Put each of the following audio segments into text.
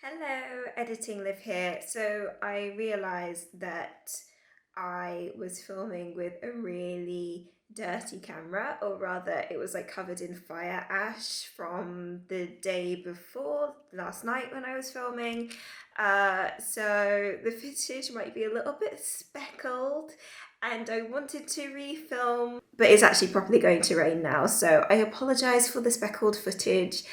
Hello, Editing Liv here. So I realised that I was filming with a really dirty camera, or rather, it was like covered in fire ash from the day before, last night when I was filming. So the footage might be a little bit speckled, and I wanted to refilm, but it's actually probably going to rain now, so I apologise for the speckled footage.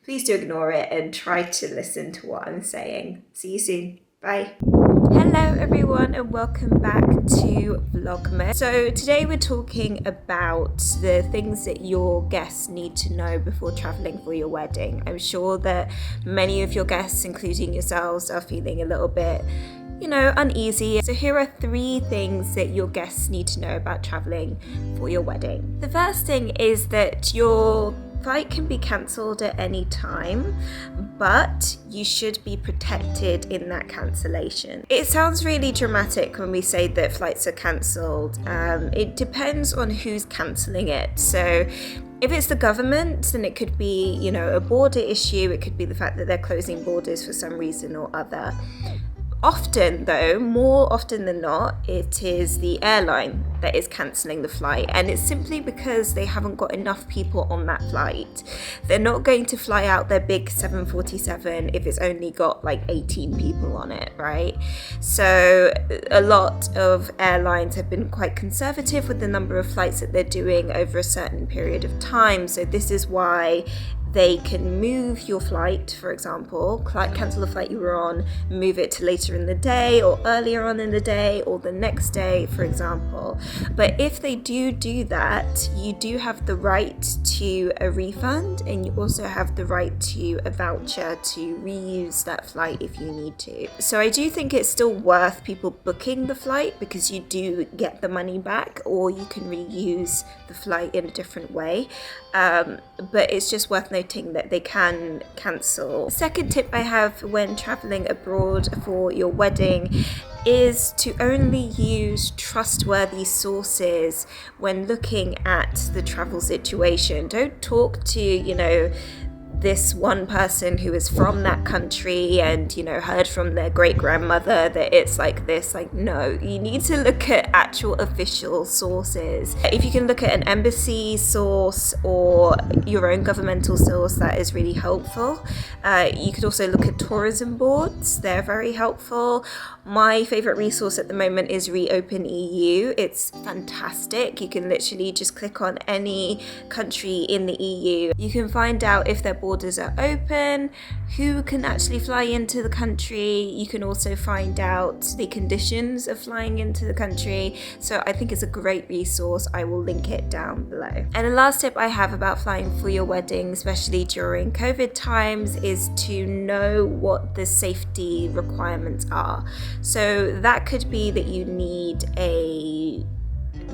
Please do ignore it and try to listen to what I'm saying. See you soon. Bye. Hello everyone and welcome back to Vlogmas. So today we're talking about the things that your guests need to know before traveling for your wedding. I'm sure that many of your guests, including yourselves, are feeling a little bit uneasy. So here are 3 things that your guests need to know about traveling for your wedding. The first thing is that your flight can be cancelled at any time, but you should be protected in that cancellation. It sounds really dramatic when we say that flights are cancelled. It depends on who's cancelling it. So if it's the government, then it could be, a border issue. It could be the fact that they're closing borders for some reason or other. Often though, more often than not, it is the airline that is cancelling the flight, and it's simply because they haven't got enough people on that flight. They're not going to fly out their big 747 if it's only got like 18 people on it, right? So a lot of airlines have been quite conservative with the number of flights that they're doing over a certain period of time. So this is why they can move your flight, for example, cancel the flight you were on, move it to later in the day or earlier on in the day or the next day, for example. But if they do that, you do have the right to a refund, and you also have the right to a voucher to reuse that flight if you need to. So I do think it's still worth people booking the flight because you do get the money back, or you can reuse the flight in a different way. But it's just worth noting that they can cancel. The second tip I have when traveling abroad for your wedding is to only use trustworthy sources when looking at the travel situation. Don't talk to, this one person who is from that country and heard from their great grandmother that it's like this. Like, no, you need to look at actual official sources. If you can look at an embassy source or your own governmental source, that is really helpful. You could also look at tourism boards. They're very helpful. My favorite resource at the moment is Reopen EU. It's fantastic. You can literally just click on any country in the EU. You can find out if their borders are open, who can actually fly into the country. You can also find out the conditions of flying into the country. So I think it's a great resource. I will link it down below. And the last tip I have about flying for your wedding, especially during COVID times, is to know what the safety requirements are. So that could be that you need a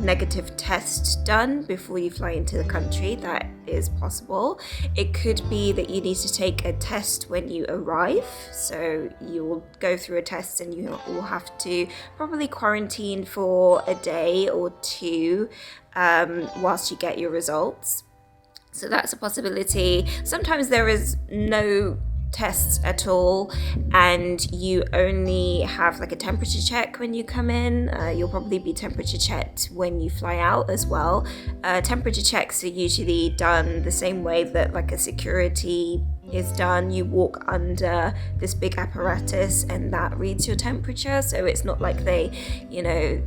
negative test done before you fly into the country. That is possible. It could be that you need to take a test when you arrive. So you will go through a test and you will have to probably quarantine for a day or 2 whilst you get your results. So that's a possibility. Sometimes there is no tests at all, and you only have like a temperature check when you come in. You'll probably be temperature checked when you fly out as well. Temperature checks are usually done the same way that like a security is done. You walk under this big apparatus and that reads your temperature. So it's not like they,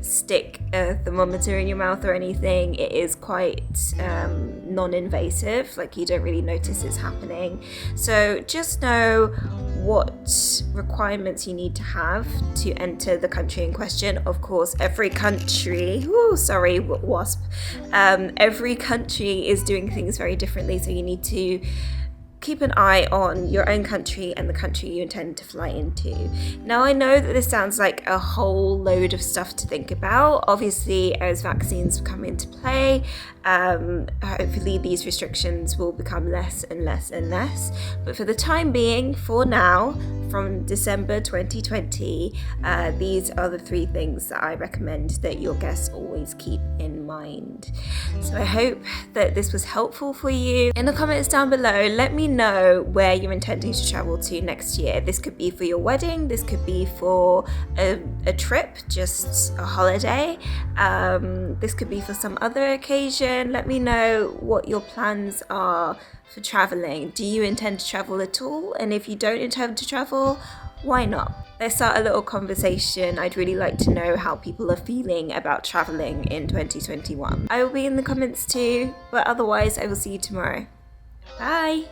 stick a thermometer in your mouth or anything. It is quite non-invasive. Like, you don't really notice it's happening. So just know what requirements you need to have to enter the country in question. Of course, every country, every country is doing things very differently. So you need to keep an eye on your own country and the country you intend to fly into. Now, I know that this sounds like a whole load of stuff to think about. Obviously, as vaccines come into play, hopefully these restrictions will become less and less and less. But for the time being, for now, from December 2020, these are the 3 things that I recommend that your guests always keep in mind. mind. So I hope that this was helpful for you. In the comments down below, let me know where you're intending to travel to next year. This could be for your wedding, this could be for a trip, just a holiday, this could be for some other occasion. Let me know what your plans are for traveling. Do you intend to travel at all? And if you don't intend to travel, why not? Let's start a little conversation. I'd really like to know how people are feeling about traveling in 2021. I will be in the comments too, but otherwise I will see you tomorrow. Bye!